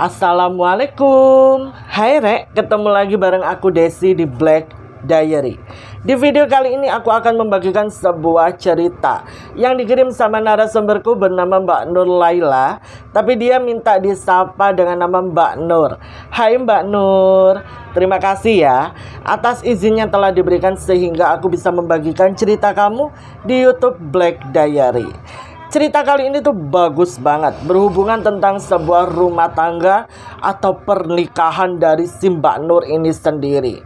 Assalamualaikum. Hai Rek, ketemu lagi bareng aku Desi di Black Diary. Di video kali ini aku akan membagikan sebuah cerita yang dikirim sama narasumberku bernama Mbak Nur Laila, tapi dia minta disapa dengan nama Mbak Nur. Hai Mbak Nur, terima kasih ya atas izinnya telah diberikan sehingga aku bisa membagikan cerita kamu di YouTube Black Diary. Cerita kali ini tuh bagus banget, berhubungan tentang sebuah rumah tangga atau pernikahan dari si Mbak Nur ini sendiri.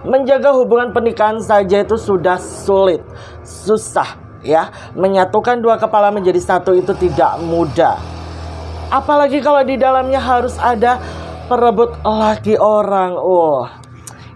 Menjaga hubungan pernikahan saja itu sudah sulit, susah ya. Menyatukan dua kepala menjadi satu itu tidak mudah. Apalagi kalau di dalamnya harus ada perebut laki orang.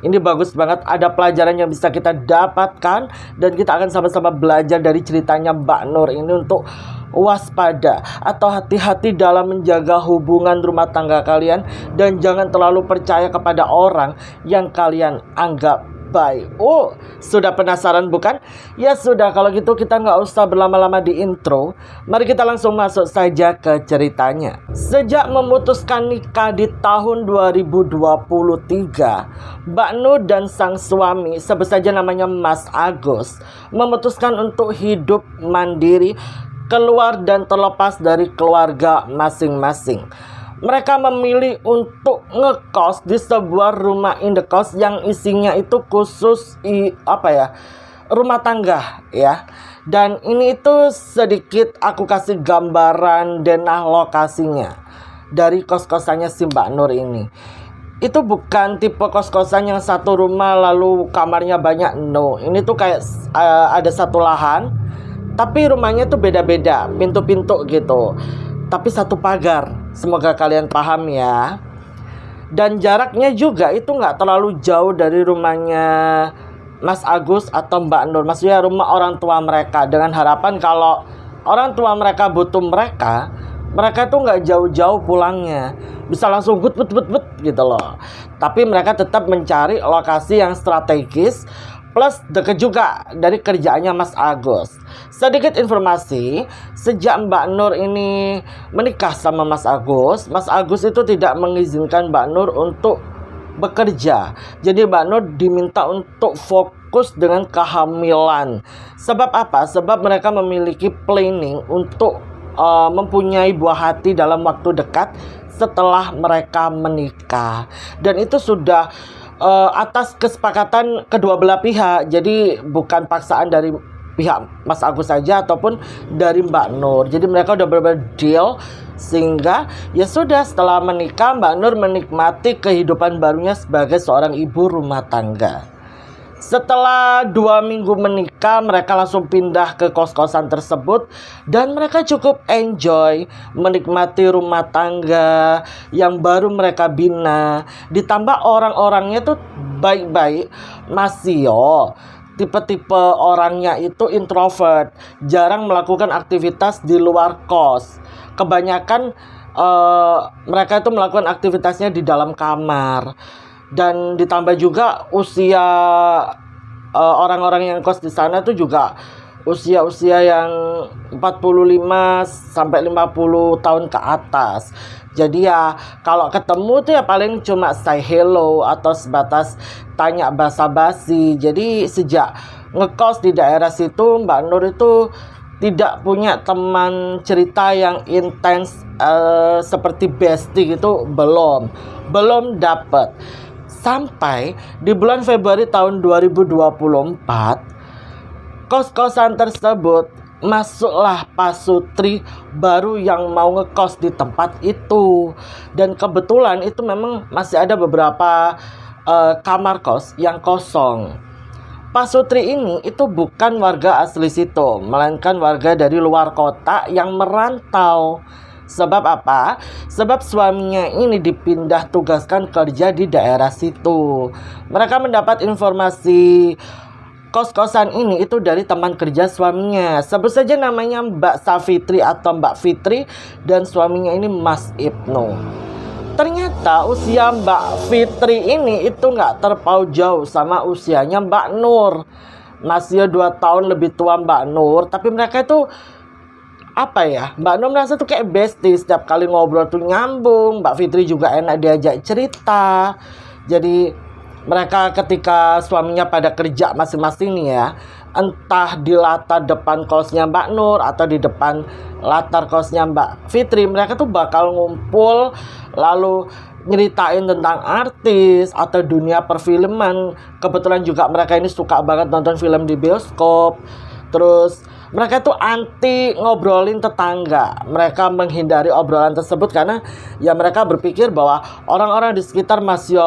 Ini bagus banget, ada pelajaran yang bisa kita dapatkan dan kita akan sama-sama belajar dari ceritanya Mbak Nur ini untuk waspada atau hati-hati dalam menjaga hubungan rumah tangga kalian dan jangan terlalu percaya kepada orang yang kalian anggap baik. Sudah penasaran bukan? Ya sudah, kalau gitu kita nggak usah berlama-lama di intro. Mari kita langsung masuk saja ke ceritanya. Sejak memutuskan nikah di tahun 2023, Mbak Nur dan sang suami, sebut saja namanya Mas Agus, memutuskan untuk hidup mandiri, keluar dan terlepas dari keluarga masing-masing. Mereka memilih untuk ngekos di sebuah rumah indekos yang isinya itu khusus rumah tangga ya. Dan ini itu sedikit aku kasih gambaran denah lokasinya dari kos-kosannya si Mbak Nur ini. Itu bukan tipe kos-kosan yang satu rumah lalu kamarnya banyak. No, ini tuh kayak ada satu lahan, tapi rumahnya tuh beda-beda, pintu-pintu gitu, tapi satu pagar. Semoga kalian paham ya. Dan jaraknya juga itu nggak terlalu jauh dari rumahnya Mas Agus atau Mbak Nur. Maksudnya rumah orang tua mereka. Dengan harapan kalau orang tua mereka butuh mereka tuh nggak jauh-jauh pulangnya, bisa langsung but gitu loh. Tapi mereka tetap mencari lokasi yang strategis, plus deket juga dari kerjaannya Mas Agus. Sedikit informasi, sejak Mbak Nur ini menikah sama Mas Agus itu tidak mengizinkan Mbak Nur untuk bekerja. Jadi Mbak Nur diminta untuk fokus dengan kehamilan. Sebab apa? Sebab mereka memiliki planning untuk mempunyai buah hati dalam waktu dekat setelah mereka menikah. Dan itu sudah atas kesepakatan kedua belah pihak. Jadi bukan paksaan dari pihak Mas Agus saja ataupun dari Mbak Nur. Jadi mereka udah benar-benar deal, sehingga ya sudah, setelah menikah Mbak Nur menikmati kehidupan barunya sebagai seorang ibu rumah tangga. Setelah 2 minggu menikah, mereka langsung pindah ke kos-kosan tersebut dan mereka cukup enjoy menikmati rumah tangga yang baru mereka bina. Ditambah orang-orangnya tuh baik-baik, masih tipe-tipe orangnya itu introvert, jarang melakukan aktivitas di luar kos. Kebanyakan mereka itu melakukan aktivitasnya di dalam kamar. Dan ditambah juga usia orang-orang yang kos di sana itu juga usia-usia yang 45 sampai 50 tahun ke atas. Jadi ya kalau ketemu tuh ya paling cuma say hello atau sebatas tanya basa-basi. Jadi sejak ngekos di daerah situ, Mbak Nur itu tidak punya teman cerita yang intens seperti bestie gitu, belum dapet. Sampai di bulan Februari tahun 2024, kos-kosan tersebut masuklah Pak Sutri baru yang mau ngekos di tempat itu. Dan kebetulan itu memang masih ada beberapa kamar kos yang kosong. Pak Sutri ini itu bukan warga asli situ, melainkan warga dari luar kota yang merantau. Sebab apa? Sebab suaminya ini dipindah tugaskan kerja di daerah situ. Mereka mendapat informasi kos-kosan ini itu dari teman kerja suaminya. Sebut saja namanya Mbak Safitri atau Mbak Fitri, dan suaminya ini Mas Ibnu. Ternyata usia Mbak Fitri ini itu nggak terpaut jauh sama usianya Mbak Nur. Masih 2 tahun lebih tua Mbak Nur, tapi mereka itu apa ya, Mbak Nur merasa tuh kayak bestie. Setiap kali ngobrol tuh nyambung. Mbak Fitri juga enak diajak cerita. Jadi mereka ketika suaminya pada kerja masing-masing nih ya, entah di latar depan kosnya Mbak Nur atau di depan latar kosnya Mbak Fitri, mereka tuh bakal ngumpul lalu nyeritain tentang artis atau dunia perfilman. Kebetulan juga mereka ini suka banget nonton film di bioskop. Terus mereka tuh anti ngobrolin tetangga. Mereka menghindari obrolan tersebut karena ya mereka berpikir bahwa orang-orang di sekitar masih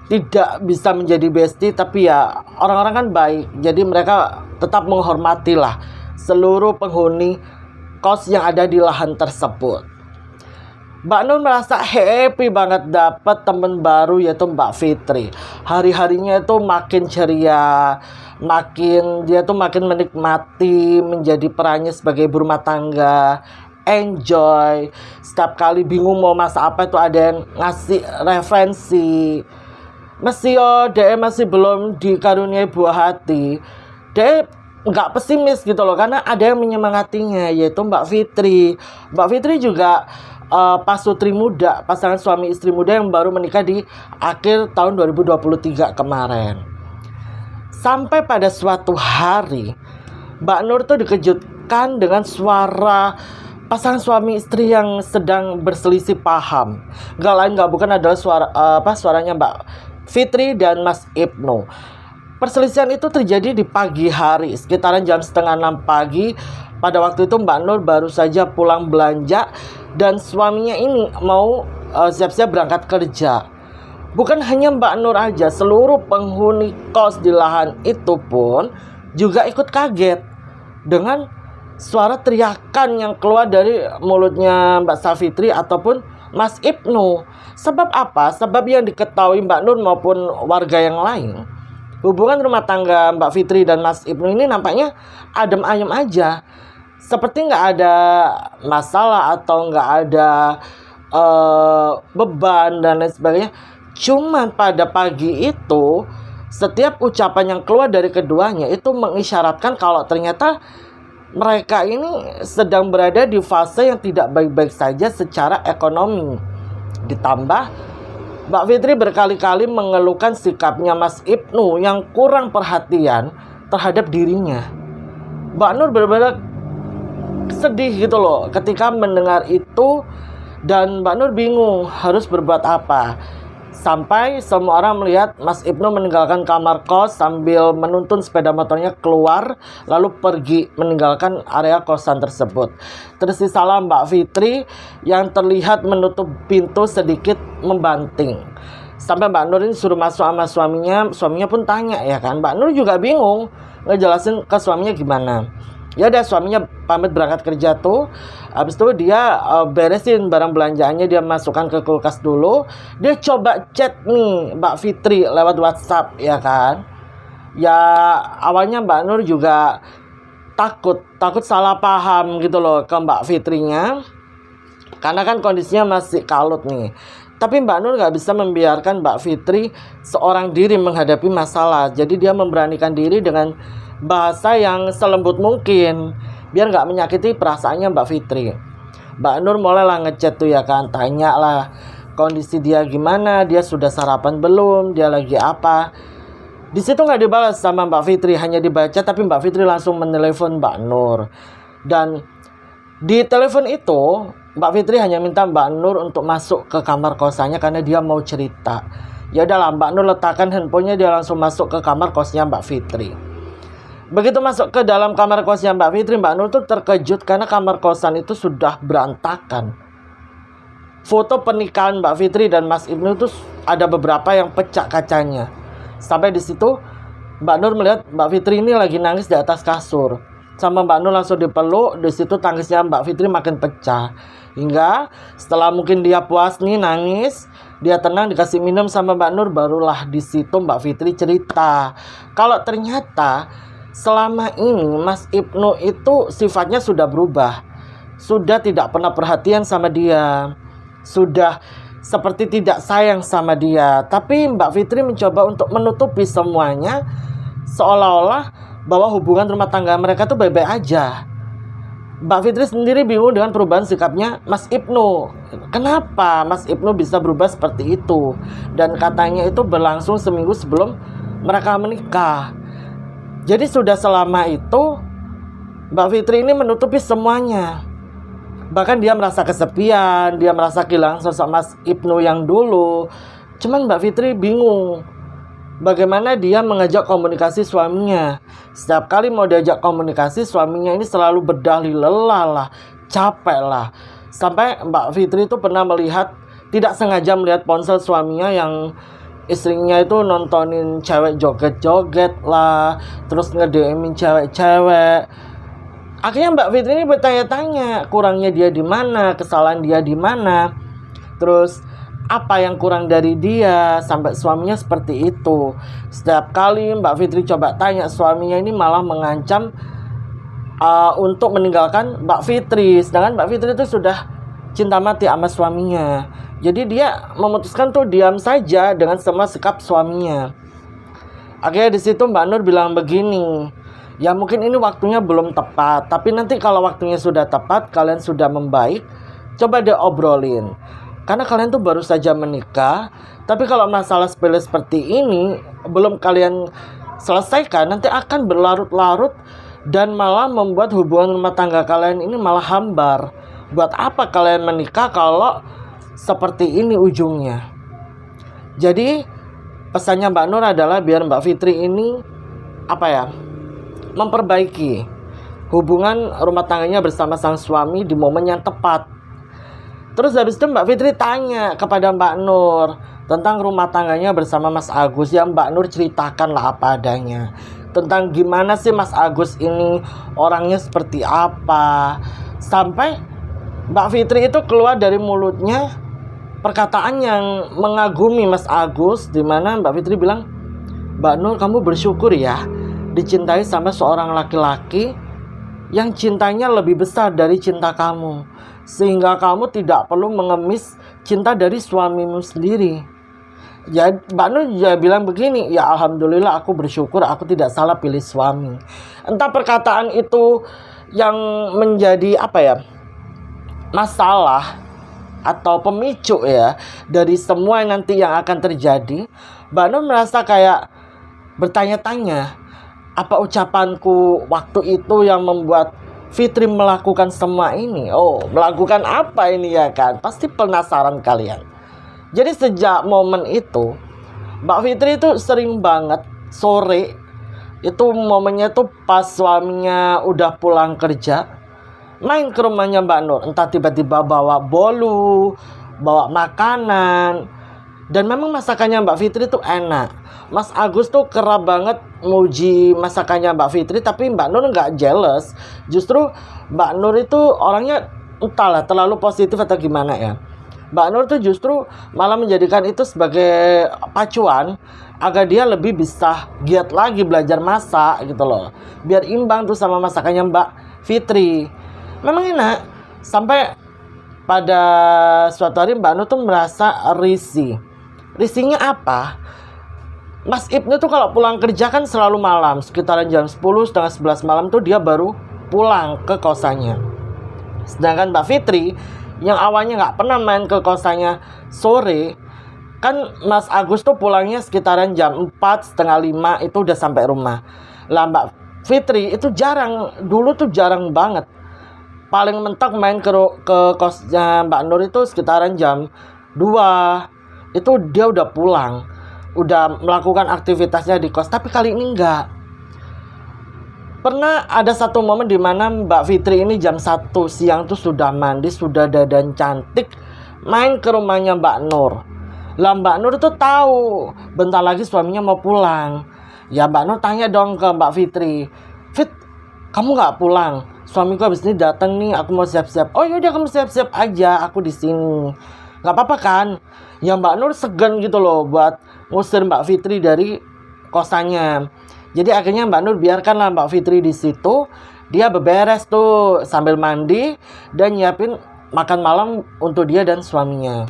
tidak bisa menjadi bestie, tapi ya orang-orang kan baik. Jadi mereka tetap menghormatilah seluruh penghuni kos yang ada di lahan tersebut. Mbak Nur merasa happy banget dapat temen baru yaitu Mbak Fitri. Hari-harinya itu makin ceria, dia tuh makin menikmati menjadi perannya sebagai ibu rumah tangga, enjoy. Setiap kali bingung mau masak apa itu ada yang ngasih referensi. Dia masih belum dikaruniai buah hati. Dia nggak pesimis gitu loh, karena ada yang menyemangatinya yaitu Mbak Fitri. Mbak Fitri juga pasutri muda, pasangan suami istri muda yang baru menikah di akhir tahun 2023 kemarin. Sampai pada suatu hari Mbak Nur tuh dikejutkan dengan suara pasangan suami istri yang sedang berselisih paham. Gak lain gak bukan adalah suaranya Mbak Fitri dan Mas Ibnu. Perselisihan itu terjadi di pagi hari, sekitaran jam 5:30 pagi. Pada waktu itu Mbak Nur baru saja pulang belanja dan suaminya ini mau siap-siap berangkat kerja. Bukan hanya Mbak Nur aja, seluruh penghuni kos di lahan itu pun juga ikut kaget dengan suara teriakan yang keluar dari mulutnya Mbak Safitri ataupun Mas Ibnu. Sebab apa? Sebab yang diketahui Mbak Nur maupun warga yang lain, hubungan rumah tangga Mbak Fitri dan Mas Ibnu ini nampaknya adem ayem aja. Seperti nggak ada masalah atau nggak ada beban dan lain sebagainya. Cuman pada pagi itu, setiap ucapan yang keluar dari keduanya itu mengisyaratkan kalau ternyata mereka ini sedang berada di fase yang tidak baik-baik saja secara ekonomi. Ditambah Mbak Fitri berkali-kali mengeluhkan sikapnya Mas Ibnu yang kurang perhatian terhadap dirinya. Mbak Nur benar-benar sedih gitu loh ketika mendengar itu, dan Mbak Nur bingung harus berbuat apa. Sampai semua orang melihat Mas Ibnu meninggalkan kamar kos sambil menuntun sepeda motornya keluar lalu pergi meninggalkan area kosan tersebut. Tersisalah Mbak Fitri yang terlihat menutup pintu sedikit membanting. Sampai Mbak Nur ini suruh masuk sama suaminya pun tanya ya kan. Mbak Nur juga bingung ngejelasin ke suaminya gimana. Ya udah, suaminya pamit berangkat kerja tuh. Habis itu dia beresin barang belanjaannya, dia masukkan ke kulkas dulu. Dia coba chat nih Mbak Fitri lewat WhatsApp ya kan. Ya awalnya Mbak Nur juga takut salah paham gitu loh ke Mbak Fitrinya, karena kan kondisinya masih kalut nih. Tapi Mbak Nur gak bisa membiarkan Mbak Fitri seorang diri menghadapi masalah. Jadi dia memberanikan diri dengan bahasa yang selembut mungkin biar gak menyakiti perasaannya Mbak Fitri. Mbak Nur mulailah ngechat tuh ya kan, tanya lah kondisi dia gimana, dia sudah sarapan belum, dia lagi apa. Di situ nggak dibalas sama Mbak Fitri, hanya dibaca, tapi Mbak Fitri langsung menelepon Mbak Nur. Dan di telepon itu Mbak Fitri hanya minta Mbak Nur untuk masuk ke kamar kosannya karena dia mau cerita. Ya udahlah, Mbak Nur letakkan handphonenya, dia langsung masuk ke kamar kosnya Mbak Fitri. Begitu masuk ke dalam kamar kosnya Mbak Fitri, Mbak Nur tuh terkejut karena kamar kosan itu sudah berantakan. Foto pernikahan Mbak Fitri dan Mas Ibnu tuh ada beberapa yang pecah kacanya. Sampai di situ Mbak Nur melihat Mbak Fitri ini lagi nangis di atas kasur. Sama Mbak Nur langsung dipeluk. Di situ tangisnya Mbak Fitri makin pecah. Hingga setelah mungkin dia puas nih nangis, dia tenang dikasih minum sama Mbak Nur, barulah di situ Mbak Fitri cerita kalau ternyata selama ini Mas Ibnu itu sifatnya sudah berubah. Sudah tidak pernah perhatian sama dia. Sudah seperti tidak sayang sama dia. Tapi Mbak Fitri mencoba untuk menutupi semuanya, seolah-olah bahwa hubungan rumah tangga mereka tuh baik-baik aja. Mbak Fitri sendiri bingung dengan perubahan sikapnya Mas Ibnu. Kenapa Mas Ibnu bisa berubah seperti itu? Dan katanya itu berlangsung seminggu sebelum mereka menikah. Jadi sudah selama itu Mbak Fitri ini menutupi semuanya. Bahkan dia merasa kesepian, dia merasa kehilangan sosok Mas Ibnu yang dulu. Cuman Mbak Fitri bingung bagaimana dia mengajak komunikasi suaminya. Setiap kali mau diajak komunikasi, suaminya ini selalu berdalih lelah lah, capek lah. Sampai Mbak Fitri itu pernah melihat, tidak sengaja melihat ponsel suaminya yang istrinya itu nontonin cewek joget-joget lah, terus nge-DM-in cewek-cewek. Akhirnya Mbak Fitri ini bertanya-tanya, kurangnya dia di mana, kesalahan dia di mana. Terus apa yang kurang dari dia sampai suaminya seperti itu. Setiap kali Mbak Fitri coba tanya, suaminya ini malah mengancam untuk meninggalkan Mbak Fitri. Sedangkan Mbak Fitri itu sudah cinta mati sama suaminya. Jadi dia memutuskan tuh diam saja dengan semua sikap suaminya. Akhirnya di situ Mbak Nur bilang begini, ya mungkin ini waktunya belum tepat, tapi nanti kalau waktunya sudah tepat, kalian sudah membaik, coba deh obrolin. Karena kalian tuh baru saja menikah, tapi kalau masalah sepele seperti ini belum kalian selesaikan, nanti akan berlarut-larut dan malah membuat hubungan rumah tangga kalian ini malah hambar. Buat apa kalian menikah kalau seperti ini ujungnya? Jadi pesannya Mbak Nur adalah biar Mbak Fitri ini memperbaiki hubungan rumah tangganya bersama sang suami di momen yang tepat. Terus habis itu Mbak Fitri tanya kepada Mbak Nur tentang rumah tangganya bersama Mas Agus. Ya Mbak Nur ceritakan lah apa adanya, tentang gimana sih Mas Agus ini orangnya seperti apa. Sampai Mbak Fitri itu keluar dari mulutnya perkataan yang mengagumi Mas Agus, dimana Mbak Fitri bilang, Mbak Nur, kamu bersyukur ya dicintai sama seorang laki-laki yang cintanya lebih besar dari cinta kamu, sehingga kamu tidak perlu mengemis cinta dari suamimu sendiri. Ya Mbak Nur juga bilang begini, ya alhamdulillah aku bersyukur aku tidak salah pilih suami. Entah perkataan itu yang menjadi masalah atau pemicu ya dari semua nanti yang akan terjadi. Mbak Nur merasa kayak bertanya-tanya, apa ucapanku waktu itu yang membuat Fitri melakukan semua ini? Oh, melakukan apa ini ya kan? Pasti penasaran kalian. Jadi sejak momen itu, Mbak Fitri itu sering banget sore, itu momennya tuh pas suaminya udah pulang kerja, main ke rumahnya Mbak Nur. Entah tiba-tiba bawa bolu, bawa makanan. Dan memang masakannya Mbak Fitri tuh enak. Mas Agus tuh kerap banget muji masakannya Mbak Fitri, tapi Mbak Nur nggak jealous. Justru Mbak Nur itu orangnya entahlah terlalu positif atau gimana ya. Mbak Nur tuh justru malah menjadikan itu sebagai pacuan agar dia lebih bisa giat lagi belajar masak gitu loh. Biar imbang tuh sama masakannya Mbak Fitri. Memang enak. Sampai pada suatu hari Mbak Nur tuh merasa risih. Risihnya apa? Mas Ibnu tuh kalau pulang kerja kan selalu malam, sekitaran jam 10, setengah 11 malam tuh dia baru pulang ke kosannya. Sedangkan Mbak Fitri yang awalnya nggak pernah main ke kosannya sore, kan Mas Agus tuh pulangnya sekitaran jam 4, setengah 5 itu udah sampai rumah. Lah Mbak Fitri itu dulu tuh jarang banget. Paling mentok main ke kosnya Mbak Nur itu sekitaran jam 2. Itu dia udah pulang, udah melakukan aktivitasnya di kos. Tapi kali ini enggak. Pernah ada satu momen di mana Mbak Fitri ini jam 1 siang tuh sudah mandi, sudah dandan cantik, main ke rumahnya Mbak Nur. Lah Mbak Nur tuh tahu bentar lagi suaminya mau pulang. Ya Mbak Nur tanya dong ke Mbak Fitri, Fit, kamu nggak pulang? Suamiku habis ini datang nih, aku mau siap-siap. Oh yaudah kamu siap-siap aja, aku di sini. Nggak apa-apa kan? Ya Mbak Nur segan gitu loh buat ngusir Mbak Fitri dari kosannya. Jadi akhirnya Mbak Nur biarkanlah Mbak Fitri di situ. Dia beberes tuh sambil mandi dan nyiapin makan malam untuk dia dan suaminya.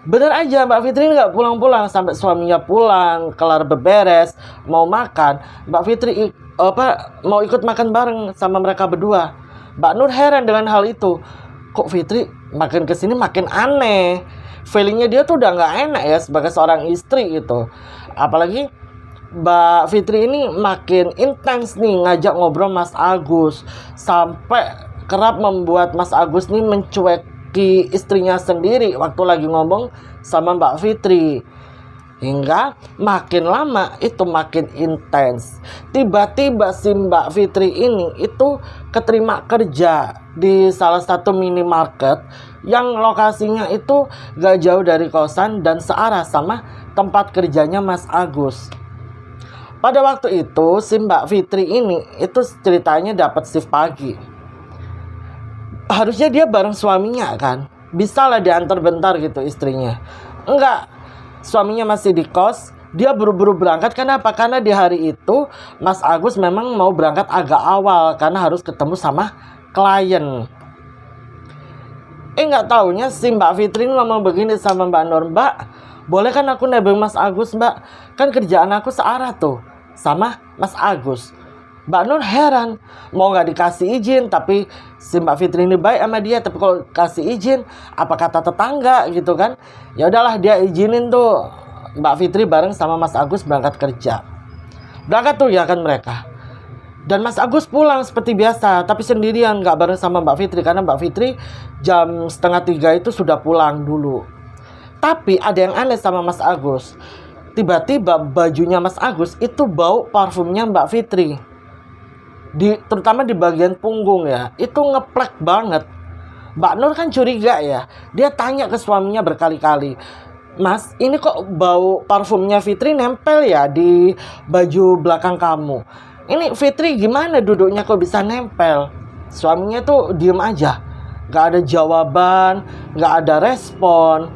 Bener aja Mbak Fitri nggak pulang-pulang sampai suaminya pulang, kelar beberes, mau makan. Mbak Fitri mau ikut makan bareng sama mereka berdua. Mbak Nur heran dengan hal itu. Kok Fitri makin kesini makin aneh. Feelingnya dia tuh udah gak enak ya sebagai seorang istri gitu. Apalagi Mbak Fitri ini makin intens nih ngajak ngobrol Mas Agus. Sampai kerap membuat Mas Agus nih mencueki istrinya sendiri waktu lagi ngomong sama Mbak Fitri. Hingga makin lama itu makin intens. Tiba-tiba si Mbak Fitri ini itu keterima kerja di salah satu minimarket yang lokasinya itu gak jauh dari kosan dan searah sama tempat kerjanya Mas Agus. Pada waktu itu si Mbak Fitri ini itu ceritanya dapat shift pagi. Harusnya dia bareng suaminya kan, bisa lah diantar bentar gitu istrinya. Enggak, suaminya masih di kos. Dia buru-buru berangkat. Kenapa? Karena di hari itu Mas Agus memang mau berangkat agak awal karena harus ketemu sama klien. Nggak taunya si Mbak Fitri ngomong begini sama Mbak Nur. Mbak, boleh kan aku nebeng Mas Agus Mbak? Kan kerjaan aku searah tuh sama Mas Agus. Mbak Nur heran, mau nggak dikasih izin, tapi si Mbak Fitri ini baik sama dia. Tapi kalau kasih izin, apa kata tetangga gitu kan? Ya udahlah dia izinin tuh Mbak Fitri bareng sama Mas Agus berangkat kerja. Berangkat tuh ya kan mereka. Dan Mas Agus pulang seperti biasa, tapi sendirian, nggak bareng sama Mbak Fitri karena Mbak Fitri jam 2:30 itu sudah pulang dulu. Tapi ada yang aneh sama Mas Agus. Tiba-tiba bajunya Mas Agus itu bau parfumnya Mbak Fitri. Terutama di bagian punggung ya, itu ngeplek banget. Mbak Nur kan curiga ya, dia tanya ke suaminya berkali-kali, Mas, ini kok bau parfumnya Fitri nempel ya di baju belakang kamu. Ini Fitri gimana duduknya kok bisa nempel? Suaminya tuh diem aja, gak ada jawaban, gak ada respon.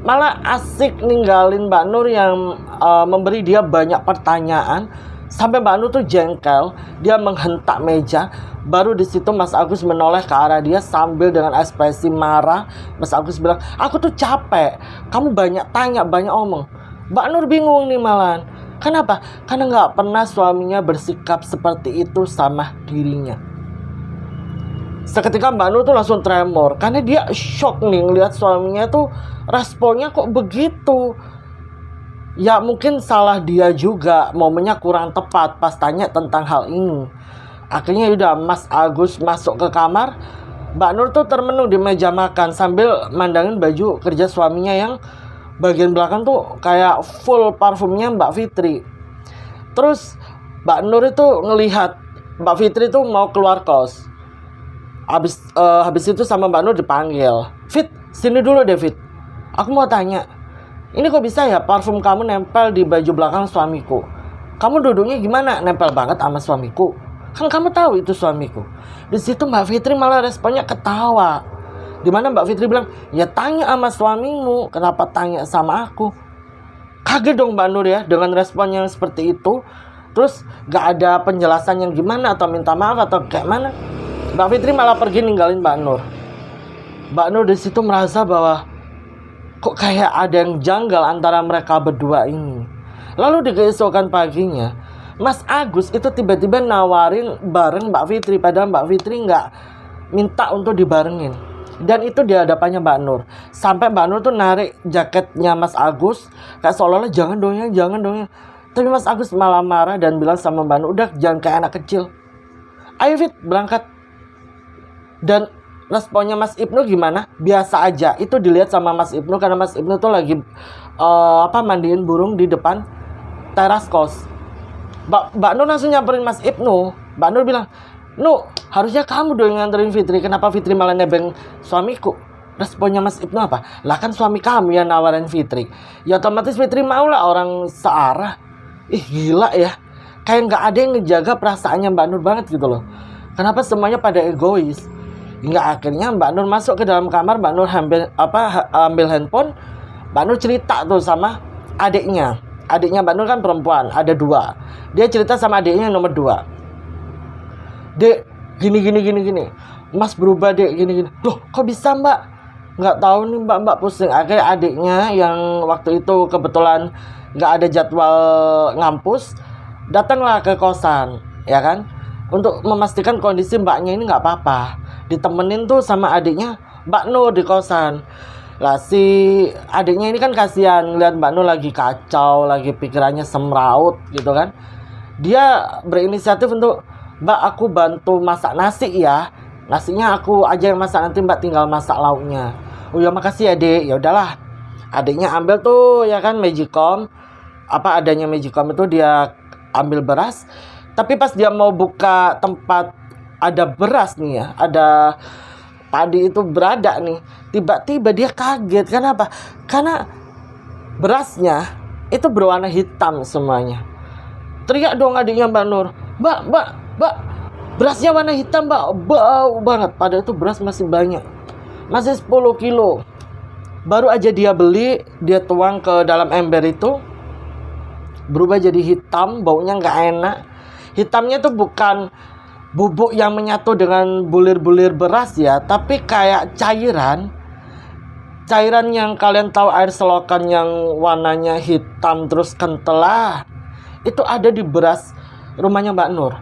Malah asik ninggalin Mbak Nur yang memberi dia banyak pertanyaan. Sampai Mbak Nur tuh jengkel, dia menghentak meja. Baru di situ Mas Agus menoleh ke arah dia sambil dengan ekspresi marah. Mas Agus bilang, aku tuh capek, kamu banyak tanya, banyak omong. Mbak Nur bingung nih malahan. Kenapa? Karena gak pernah suaminya bersikap seperti itu sama dirinya. Seketika Mbak Nur tuh langsung tremor, karena dia shock nih ngeliat suaminya tuh responnya kok begitu. Ya mungkin salah dia juga, momennya kurang tepat pas tanya tentang hal ini. Akhirnya udah Mas Agus masuk ke kamar. Mbak Nur tuh termenung di meja makan sambil mandangin baju kerja suaminya yang bagian belakang tuh kayak full parfumnya Mbak Fitri. Terus Mbak Nur itu ngelihat Mbak Fitri tuh mau keluar kos. Habis itu sama Mbak Nur dipanggil. Fit, sini dulu deh Fit, aku mau tanya, ini kok bisa ya parfum kamu nempel di baju belakang suamiku? Kamu duduknya gimana? Nempel banget sama suamiku. Kan kamu tahu itu suamiku. Di situ Mbak Fitri malah responnya ketawa. Dimana Mbak Fitri bilang, ya tanya sama suamimu, kenapa tanya sama aku? Kaget dong Mbak Nur ya dengan respon yang seperti itu. Terus gak ada penjelasan yang gimana atau minta maaf atau kayak mana. Mbak Fitri malah pergi ninggalin Mbak Nur. Mbak Nur di situ merasa bahwa kok kayak ada yang janggal antara mereka berdua ini. Lalu di keesokan paginya, Mas Agus itu tiba-tiba nawarin bareng Mbak Fitri, padahal Mbak Fitri nggak minta untuk dibarengin. Dan itu di hadapannya Mbak Nur. Sampai Mbak Nur tuh narik jaketnya Mas Agus, kayak seolah-olah jangan dong ya, jangan dong ya. Tapi Mas Agus malah marah dan bilang sama Mbak Nur, udah jangan kayak anak kecil. Ayo Fit, berangkat. Dan responnya Mas Ibnu gimana? Biasa aja. Itu dilihat sama Mas Ibnu karena Mas Ibnu tuh lagi mandiin burung di depan teras kos. Mbak Nur langsung nyamperin Mas Ibnu. Mbak Nur bilang, Nu, harusnya kamu dong yang nganterin Fitri. Kenapa Fitri malah nebeng suamiku? Responnya Mas Ibnu apa? Lah kan suami kamu yang nawarin Fitri. Ya otomatis Fitri mau lah, orang searah. Ih gila ya. Kayak gak ada yang ngejaga perasaannya Mbak Nur banget gitu loh. Kenapa semuanya pada egois? Hingga akhirnya Mbak Nur masuk ke dalam kamar. Mbak Nur ambil handphone. Mbak Nur cerita tuh sama adiknya. Adiknya Mbak Nur kan perempuan, ada 2. Dia cerita sama adiknya yang nomor 2. Dek, gini. Mas berubah dek, gini. Loh kok bisa Mbak? Nggak tahu nih Mbak pusing. Akhirnya adiknya yang waktu itu kebetulan nggak ada jadwal ngampus, datanglah ke kosan, ya kan? Untuk memastikan kondisi mbaknya ini nggak apa-apa. ditemenin tuh sama adiknya Mbak Nur di kosan. Lah si adiknya ini kan kasihan ngeliat Mbak Nur lagi kacau, lagi pikirannya semraut gitu kan. Dia berinisiatif untuk, Mbak aku bantu masak nasi ya. Nasinya aku aja yang masak, nanti Mbak tinggal masak lauknya. Oh ya makasih ya Dek. Ya udahlah. Adiknya ambil tuh ya kan magicom. Apa adanya magicom itu dia ambil beras. Tapi pas dia mau buka tempat ada beras nih ya, ada padi itu berada nih, tiba-tiba dia kaget. Kenapa? Karena berasnya itu berwarna hitam semuanya. Teriak dong adiknya Mbak Nur, Mbak, berasnya warna hitam Mbak, bau banget. Padahal itu beras masih banyak, masih 10 kilo. Baru aja dia beli, dia tuang ke dalam ember itu, berubah jadi hitam, baunya nggak enak. Hitamnya tuh bukan bubuk yang menyatu dengan bulir-bulir beras ya, tapi kayak cairan yang kalian tahu air selokan yang warnanya hitam terus kental lah. Itu ada di beras rumahnya Mbak Nur.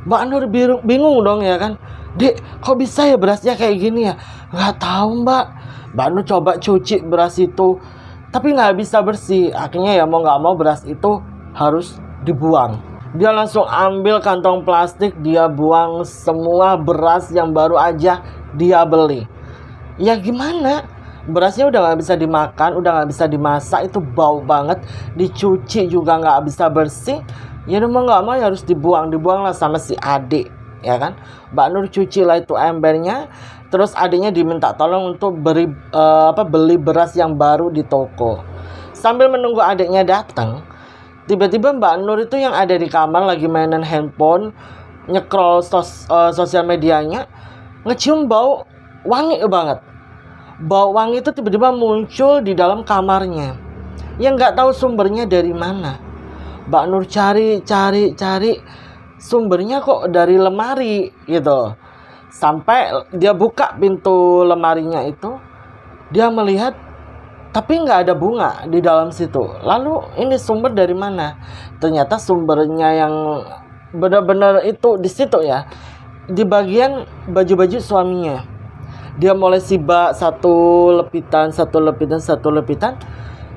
Mbak Nur bingung dong ya kan. Dek, kok bisa ya berasnya kayak gini ya? Nggak tahu Mbak. Mbak Nur coba cuci beras itu, tapi nggak bisa bersih. Akhirnya ya mau nggak mau beras itu harus dibuang. Dia langsung ambil kantong plastik, dia buang semua beras yang baru aja dia beli. Ya gimana? Berasnya udah nggak bisa dimakan, udah nggak bisa dimasak, itu bau banget. Dicuci juga nggak bisa bersih. Ya mau nggak mau ya harus dibuang lah sama si adik, ya kan? Mbak Nur cuci lah itu embernya. Terus adiknya diminta tolong untuk beli beras yang baru di toko. Sambil menunggu adiknya datang, tiba-tiba Mbak Nur itu yang ada di kamar lagi mainan handphone, nyekrol sosial medianya, ngecium bau wangi banget. Bau wangi itu tiba-tiba muncul di dalam kamarnya, yang nggak tahu sumbernya dari mana. Mbak Nur cari, sumbernya kok dari lemari gitu. Sampai dia buka pintu lemarinya itu, dia melihat tapi nggak ada bunga di dalam situ. Lalu ini sumber dari mana? Ternyata sumbernya yang benar-benar itu di situ ya, di bagian baju-baju suaminya. Dia mulai sibak satu lepitan,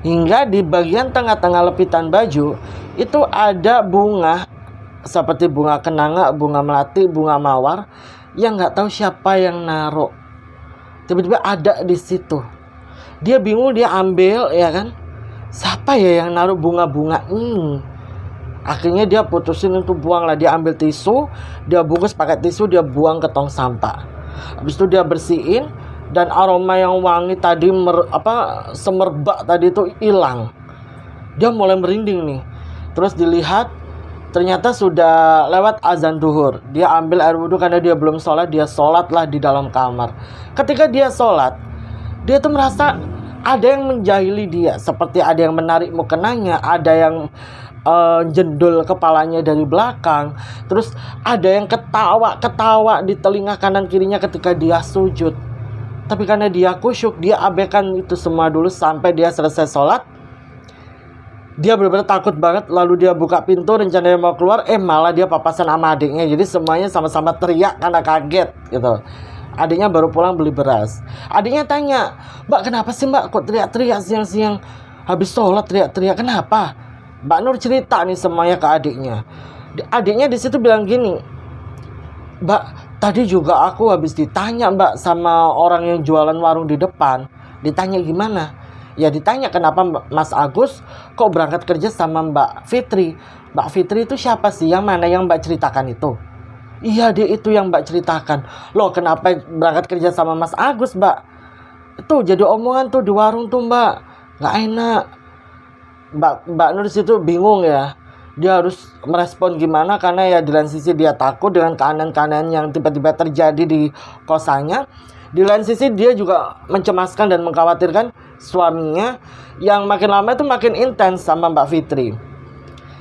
hingga di bagian tengah-tengah lepitan baju itu ada bunga, seperti bunga kenanga, bunga melati, bunga mawar, yang nggak tahu siapa yang naruh. Tiba-tiba ada di situ. Dia bingung, dia ambil ya kan. Siapa ya yang naruh bunga-bunga ini? Akhirnya dia putusin untuk buang lah. Dia ambil tisu, dia bungkus pakai tisu, dia buang ke tong sampah. Habis itu dia bersihin, dan aroma yang wangi tadi semerbak tadi itu hilang. Dia mulai merinding nih. Terus dilihat, ternyata sudah lewat azan duhur. Dia ambil air wudhu karena dia belum sholat. Dia sholat lah di dalam kamar. Ketika dia sholat, dia tuh merasa ada yang menjahili dia. Seperti ada yang menarik mukenanya, ada yang jendol kepalanya dari belakang. Terus ada yang ketawa di telinga kanan kirinya ketika dia sujud. Tapi karena dia khusyuk, dia abaikan itu semua dulu sampai dia selesai sholat. Dia benar-benar takut banget. Lalu dia buka pintu, rencananya mau keluar, malah dia papasan sama adiknya. Jadi semuanya sama-sama teriak karena kaget gitu. Adiknya baru pulang beli beras. Adiknya tanya, Mbak kenapa sih Mbak kok teriak-teriak siang-siang? Habis sholat teriak-teriak, kenapa? Mbak Nur cerita nih semuanya ke adiknya. Adiknya di situ bilang gini, Mbak, tadi juga aku habis ditanya Mbak sama orang yang jualan warung di depan. Ditanya gimana? Ya ditanya kenapa Mas Agus kok berangkat kerja sama Mbak Fitri. Mbak Fitri itu siapa sih? Yang mana yang Mbak ceritakan itu? Iya dia itu yang Mbak ceritakan. Loh kenapa berangkat kerja sama Mas Agus Mbak? Itu jadi omongan tuh di warung tuh Mbak. Gak enak. Mbak Nur situ bingung ya. Dia harus merespon gimana, karena ya di lain sisi dia takut dengan keanehan-keanehan yang tiba-tiba terjadi di kosannya. Di lain sisi dia juga mencemaskan dan mengkhawatirkan suaminya yang makin lama itu makin intens sama Mbak Fitri.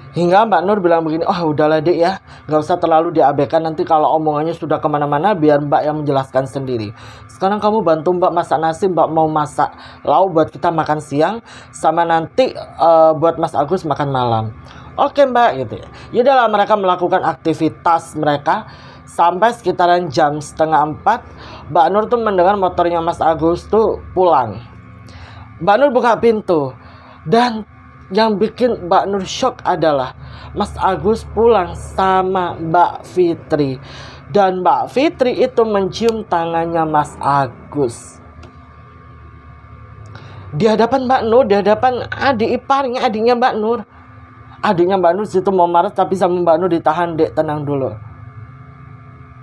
Hingga Mbak Nur bilang begini, udahlah Dek ya, gak usah terlalu diabaikan, nanti kalau omongannya sudah kemana-mana biar Mbak yang menjelaskan sendiri. Sekarang kamu bantu Mbak masak nasi, Mbak mau masak lauk buat kita makan siang, sama nanti buat Mas Agus makan malam. Oke Mbak gitu ya. Yaudahlah mereka melakukan aktivitas mereka Sampai sekitaran jam setengah 4, Mbak Nur tuh mendengar motornya Mas Agus tuh pulang. Mbak Nur buka pintu, dan yang bikin Mbak Nur shock adalah Mas Agus pulang sama Mbak Fitri. Dan Mbak Fitri itu mencium tangannya Mas Agus di hadapan Mbak Nur, di hadapan adik iparnya, adiknya Mbak Nur. Adiknya Mbak Nur situ mau marah, tapi sama Mbak Nur ditahan, "Dek, tenang dulu."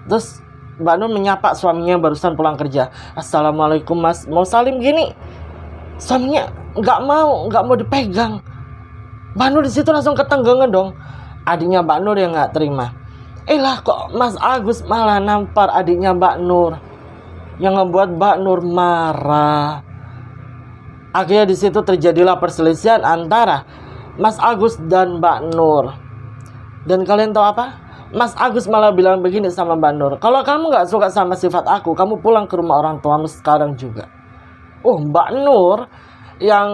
Terus Mbak Nur menyapa suaminya barusan pulang kerja. "Assalamualaikum Mas," mau salim gini. Suaminya nggak mau dipegang. Mbak Nur di situ langsung ketenggengan dong. Adiknya Mbak Nur yang nggak terima. Lah kok Mas Agus malah nampar adiknya Mbak Nur, yang ngebuat Mbak Nur marah. Akhirnya di situ terjadilah perselisihan antara Mas Agus dan Mbak Nur. Dan kalian tahu apa? Mas Agus malah bilang begini sama Mbak Nur, "Kalau kamu gak suka sama sifat aku, kamu pulang ke rumah orang tuamu sekarang juga." Mbak Nur yang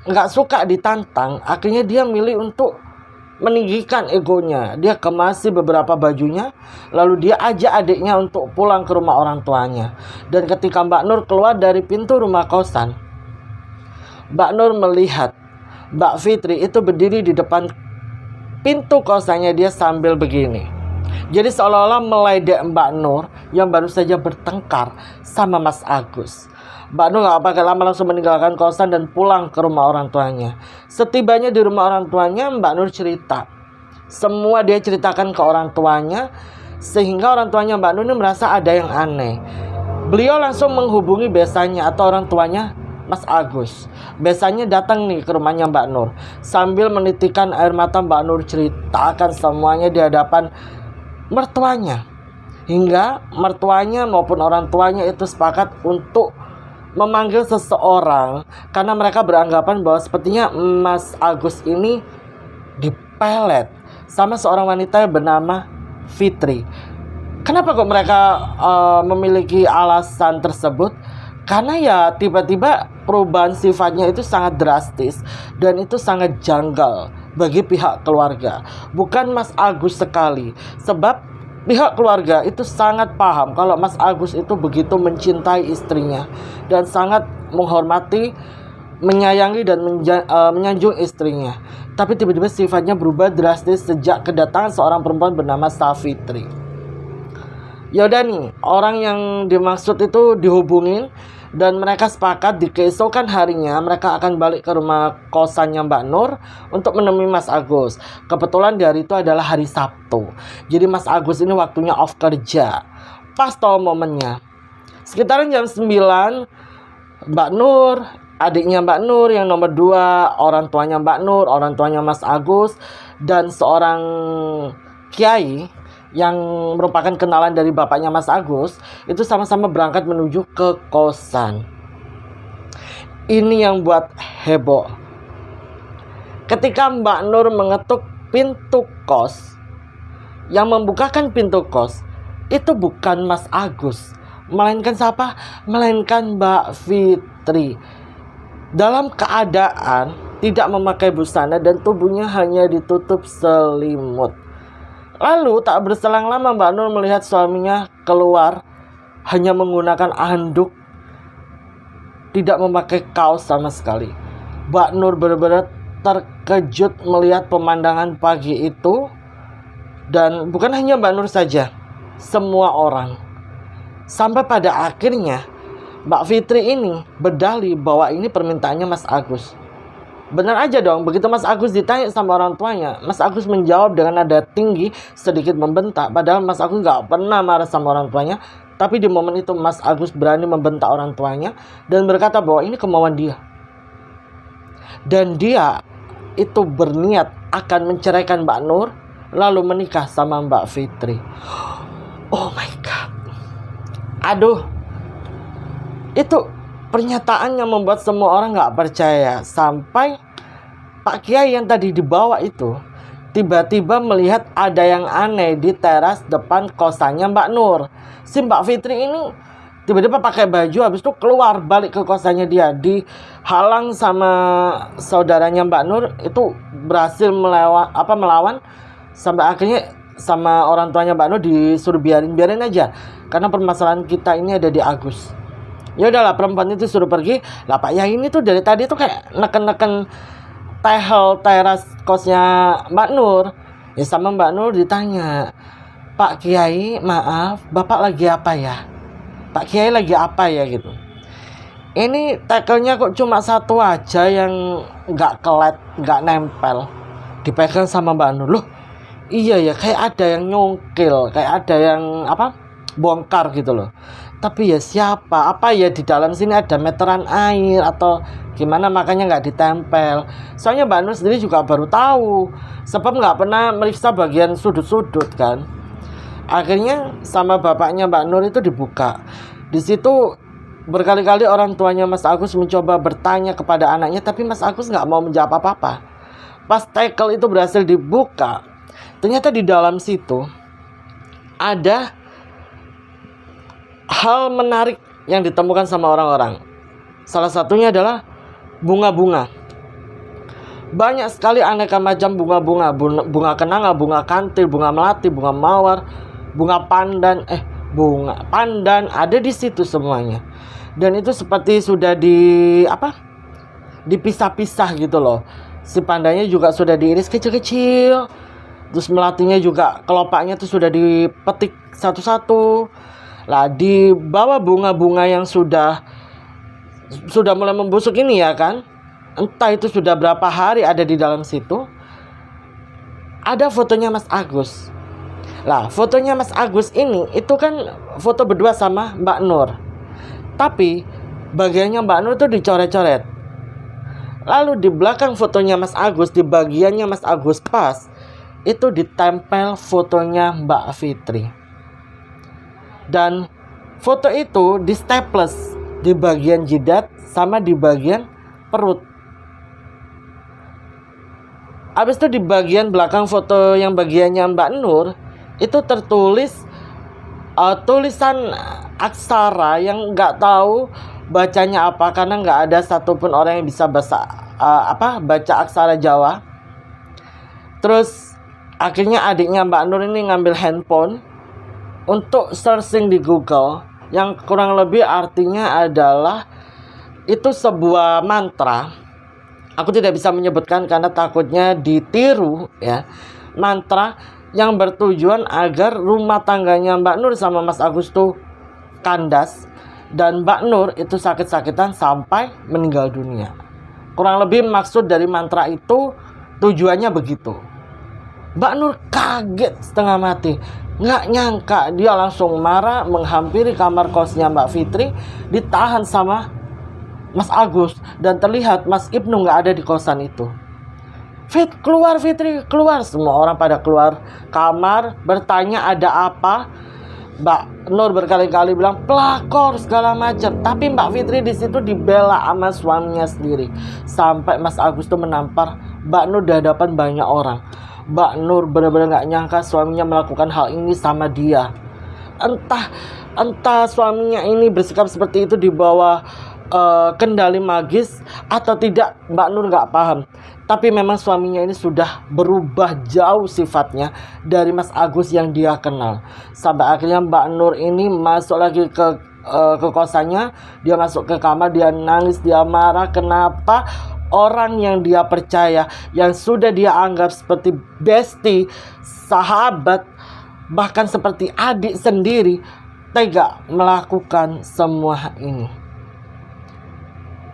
gak suka ditantang, akhirnya dia milih untuk meninggikan egonya. Dia kemasi beberapa bajunya, lalu dia ajak adiknya untuk pulang ke rumah orang tuanya. Dan ketika Mbak Nur keluar dari pintu rumah kosan, Mbak Nur melihat Mbak Fitri itu berdiri di depan pintu kosannya dia sambil begini. Jadi seolah-olah meledek Mbak Nur yang baru saja bertengkar sama Mas Agus. Mbak Nur gak pakai lama langsung meninggalkan kosan dan pulang ke rumah orang tuanya. Setibanya di rumah orang tuanya, Mbak Nur cerita. Semua dia ceritakan ke orang tuanya, sehingga orang tuanya Mbak Nur ini merasa ada yang aneh. Beliau langsung menghubungi besannya atau orang tuanya Mas Agus. Besannya datang nih ke rumahnya Mbak Nur, sambil menitikan air mata. Mbak Nur ceritakan semuanya di hadapan mertuanya, hingga mertuanya maupun orang tuanya itu sepakat untuk memanggil seseorang karena mereka beranggapan bahwa sepertinya Mas Agus ini dipelet sama seorang wanita yang bernama Fitri. Kenapa kok mereka memiliki alasan tersebut? Karena ya tiba-tiba perubahan sifatnya itu sangat drastis dan itu sangat janggal bagi pihak keluarga. Bukan Mas Agus sekali, sebab pihak keluarga itu sangat paham kalau Mas Agus itu begitu mencintai istrinya dan sangat menghormati, menyayangi dan menyanjung istrinya. Tapi tiba-tiba sifatnya berubah drastis sejak kedatangan seorang perempuan bernama Safitri. Yaudah nih, orang yang dimaksud itu dihubungin dan mereka sepakat di keesokan harinya mereka akan balik ke rumah kosannya Mbak Nur untuk menemui Mas Agus. Kebetulan di hari itu adalah hari Sabtu. Jadi Mas Agus ini waktunya off kerja. Pas tahu momennya. Sekitaran jam 9, Mbak Nur, adiknya Mbak Nur yang nomor 2, orang tuanya Mbak Nur, orang tuanya Mas Agus, dan seorang kiai yang merupakan kenalan dari bapaknya Mas Agus itu sama-sama berangkat menuju ke kosan. Ini yang buat heboh. Ketika Mbak Nur mengetuk pintu kos, yang membukakan pintu kos itu bukan Mas Agus, melainkan siapa? Melainkan Mbak Fitri. Dalam keadaan tidak memakai busana dan tubuhnya hanya ditutup selimut. Lalu tak berselang lama Mbak Nur melihat suaminya keluar hanya menggunakan handuk, tidak memakai kaos sama sekali. Mbak Nur benar-benar terkejut melihat pemandangan pagi itu. Dan bukan hanya Mbak Nur saja, semua orang. Sampai pada akhirnya Mbak Fitri ini berdalih bahwa ini permintaannya Mas Agus. Benar aja dong, begitu Mas Agus ditanya sama orang tuanya, Mas Agus menjawab dengan nada tinggi, sedikit membentak. Padahal Mas Agus gak pernah marah sama orang tuanya. Tapi di momen itu Mas Agus berani membentak orang tuanya dan berkata bahwa ini kemauan dia. Dan dia itu berniat akan menceraikan Mbak Nur, lalu menikah sama Mbak Fitri. Oh my God. Aduh, itu pernyataan yang membuat semua orang gak percaya. Sampai Pak Kiai yang tadi dibawa itu tiba-tiba melihat ada yang aneh di teras depan kosannya Mbak Nur. Si Mbak Fitri ini tiba-tiba pakai baju, habis itu keluar balik ke kosannya dia. Dihalang sama saudaranya Mbak Nur, itu berhasil melawan sampai akhirnya sama orang tuanya Mbak Nur disuruh biarin aja, karena permasalahan kita ini ada di Agus. Ya udahlah, perempuan itu suruh pergi. Lah Pak Yai ini tuh dari tadi tuh kayak neken teras kosnya Mbak Nur. Ya sama Mbak Nur ditanya, Pak Kiai maaf, Bapak lagi apa ya? Pak Kiai lagi apa ya gitu. Ini tackle-nya kok cuma satu aja yang nggak kelet, nggak nempel, dipegang sama Mbak Nur. Loh iya ya, kayak ada yang nyongkil, kayak ada yang bongkar gitu loh. Tapi ya siapa? Apa ya di dalam sini ada meteran air atau gimana, makanya nggak ditempel. Soalnya Mbak Nur sendiri juga baru tahu, sebab nggak pernah meriksa bagian sudut-sudut kan. Akhirnya sama bapaknya Mbak Nur itu dibuka. Di situ berkali-kali orang tuanya Mas Agus mencoba bertanya kepada anaknya, tapi Mas Agus nggak mau menjawab apa-apa. Pas tackle itu berhasil dibuka, ternyata di dalam situ ada hal menarik yang ditemukan sama orang-orang. Salah satunya adalah bunga-bunga. Banyak sekali aneka macam bunga-bunga. Bunga kenanga, bunga kantil, bunga melati, bunga mawar, bunga pandan ada di situ semuanya. Dan itu seperti sudah dipisah-pisah gitu loh. Si pandanya juga sudah diiris kecil-kecil. Terus melatinya juga kelopaknya itu sudah dipetik satu-satu. Lah di bawah bunga-bunga yang sudah mulai membusuk ini ya kan, entah itu sudah berapa hari ada di dalam situ, ada fotonya Mas Agus. Lah fotonya Mas Agus ini itu kan foto berdua sama Mbak Nur, tapi bagiannya Mbak Nur itu dicoret-coret. Lalu di belakang fotonya Mas Agus, di bagiannya Mas Agus pas, itu ditempel fotonya Mbak Fitri. Dan foto itu di staples di bagian jidat sama di bagian perut. Habis itu di bagian belakang foto yang bagiannya Mbak Nur itu tertulis tulisan aksara yang nggak tahu bacanya apa, karena nggak ada satupun orang yang bisa baca aksara Jawa. Terus akhirnya adiknya Mbak Nur ini ngambil handphone untuk searching di Google, yang kurang lebih artinya adalah itu sebuah mantra. Aku tidak bisa menyebutkan karena takutnya ditiru ya. Mantra yang bertujuan agar rumah tangganya Mbak Nur sama Mas Agus tuh kandas, dan Mbak Nur itu sakit-sakitan sampai meninggal dunia. Kurang lebih maksud dari mantra itu tujuannya begitu. Mbak Nur kaget setengah mati. Nggak nyangka, dia langsung marah menghampiri kamar kosnya Mbak Fitri, ditahan sama Mas Agus, dan terlihat Mas Ibnu nggak ada di kosan itu. Keluar Fitri, keluar. Semua orang pada keluar kamar bertanya ada apa. Mbak Nur berkali-kali bilang pelakor segala macam, tapi Mbak Fitri di situ dibela sama suaminya sendiri, sampai Mas Agus tuh menampar Mbak Nur di hadapan banyak orang. Mbak Nur benar-benar nggak nyangka suaminya melakukan hal ini sama dia. Entah suaminya ini bersikap seperti itu di bawah kendali magis atau tidak, Mbak Nur nggak paham. Tapi memang suaminya ini sudah berubah jauh sifatnya dari Mas Agus yang dia kenal. Sampai akhirnya Mbak Nur ini masuk lagi ke kosannya. Dia masuk ke kamar, dia nangis, dia marah. Kenapa orang yang dia percaya, yang sudah dia anggap seperti bestie, sahabat, bahkan seperti adik sendiri, tega melakukan semua ini.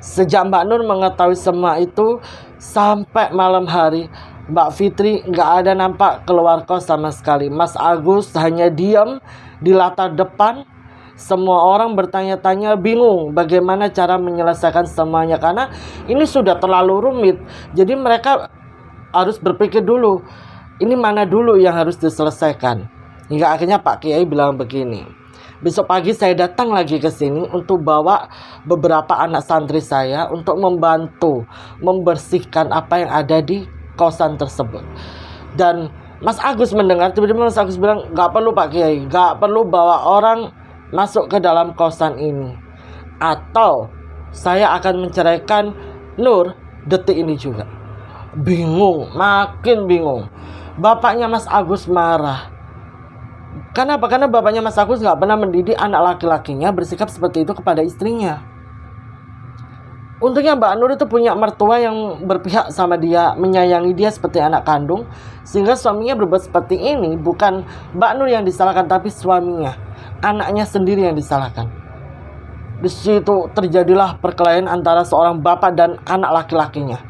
Sejak Mbak Nur mengetahui semua itu, sampai malam hari Mbak Fitri nggak ada nampak keluar kos sama sekali. Mas Agus hanya diam di latar depan. Semua orang bertanya-tanya, bingung bagaimana cara menyelesaikan semuanya, karena ini sudah terlalu rumit. Jadi mereka harus berpikir dulu, ini mana dulu yang harus diselesaikan. Hingga akhirnya Pak Kiai bilang begini, besok pagi saya datang lagi ke sini untuk bawa beberapa anak santri saya untuk membantu membersihkan apa yang ada di kosan tersebut. Dan Mas Agus mendengar, tiba-tiba Mas Agus bilang, nggak perlu Pak Kiai, nggak perlu bawa orang masuk ke dalam kosan ini, atau saya akan menceraikan Nur detik ini juga. Bingung, makin bingung. Bapaknya Mas Agus marah. Kenapa? Karena bapaknya Mas Agus nggak pernah mendidik anak laki-lakinya bersikap seperti itu kepada istrinya. Untungnya Mbak Nur itu punya mertua yang berpihak sama dia, menyayangi dia seperti anak kandung, sehingga suaminya berbuat seperti ini. Bukan Mbak Nur yang disalahkan, tapi suaminya, anaknya sendiri yang disalahkan. Di situ terjadilah perkelahian antara seorang bapak dan anak laki-lakinya.